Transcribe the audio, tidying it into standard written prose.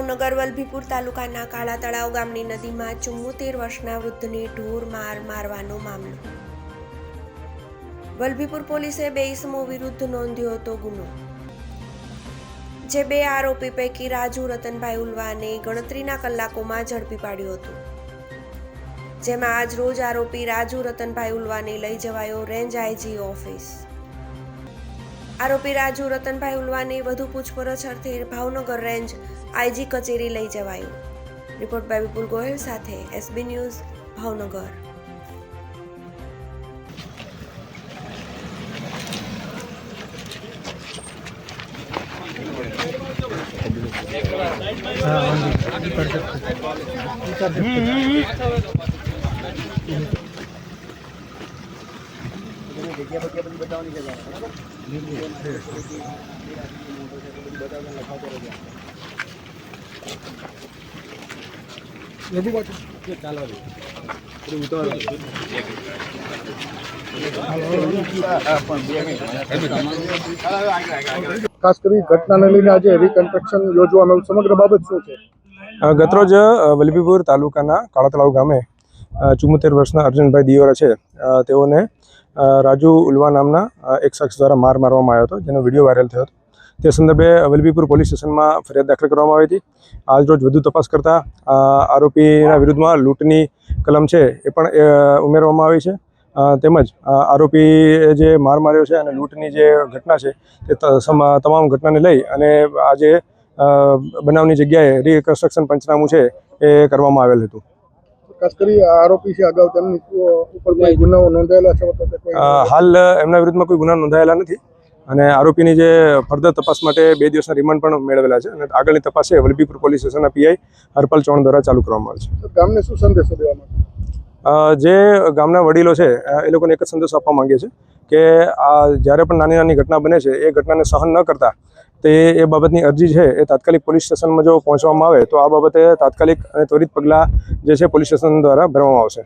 ભાવનગર વલભીપુર તાલુકાના કાળા તળાવ ગામની નદીમાં 74 વર્ષના વૃદ્ધને ઢોર માર મારવાનો મામલો. વલભીપુર પોલીસે 2 ઇસમો વિરુદ્ધ નોંધ્યો હતો ગુનો. જે 2 આરોપી પૈકી રાજુ રતનભાઈ ઉલવાને ગણતરીના કલાકોમાં ઝડપી પાડ્યો હતો. જેમાં આજ રોજ આરોપી રાજુ રતનભાઈ ઉલવાને લઈ જવાયો રેન્જ આઈજી ઓફિસ. આરોપી રાજુ રતનભાઈ ઉલવાને વધુ પૂછપરછ અર્થે ભાવનગર રેન્જ આઈજી કચેરી લઈ જવાયો. રિપોર્ટ બાય વિપુલ ગોયલ સાથે એસબી ન્યૂઝ ભાવનગર. ખાસ કરી ઘટનાને લઈને આજે રિકન્સ્ટ્રક્શન યોજવામાં આવ્યું, સમગ્ર બાબત શું છે? ગતરોજ વલભીપુર તાલુકાના કાળા તળાવ ગામે 74 વર્ષના અર્જુનભાઈ દિયોરા છે, તેઓને રાજુ ઉલવા નામના એક શખ્સ દ્વારા મારવામાં આવ્યો હતો, જેનો વિડીયો વાયરલ થયો હતો. તે સંદર્ભે વલભીપુર પોલીસ સ્ટેશનમાં ફરિયાદ દાખલ કરવામાં આવી હતી. આજરોજ વધુ તપાસ કરતા આરોપીના વિરુદ્ધમાં લૂંટની કલમ છે એ પણ ઉમેરવામાં આવી છે. તેમજ આરોપીએ જે માર માર્યો છે અને લૂંટની જે ઘટના છે તે તમામ ઘટનાને લઈ અને આજે બનાવની જગ્યાએ રિકન્સ્ટ્રક્શન પંચનામું છે એ કરવામાં આવેલ હતું. ખાસ કરી આરોપી છે, અગાઉ તેમની ઉપર કોઈ ગુનાઓ નોંધાયેલા છે? હાલ એમના વિરુદ્ધમાં કોઈ ગુના નોંધાયેલા નથી અને આરોપીની જે ફર્ધર તપાસ માટે 2 દિવસના રિમાન્ડ પણ મેળવેલા છે અને આગળની તપાસ છે વલભીપુર પોલીસ સ્ટેશનના પીઆઈ હરપાલ ચૌહાણ દ્વારા ચાલુ કરવામાં આવે છે. ગામને શું સંદેશો દેવા માંગે? જે ગામના વડીલો છે એ લોકોને એક જ સંદેશો આપવા માંગીએ છીએ કે જ્યારે પણ નાની નાની ઘટના બને છે એ ઘટનાને સહન ન કરતા તે એ બાબતની અરજી છે એ તાત્કાલિક પોલીસ સ્ટેશનમાં જો પહોંચવામાં આવે તો આ બાબતે તાત્કાલિક અને ત્વરિત પગલાં જે છે પોલીસ સ્ટેશન દ્વારા ભરવામાં આવશે.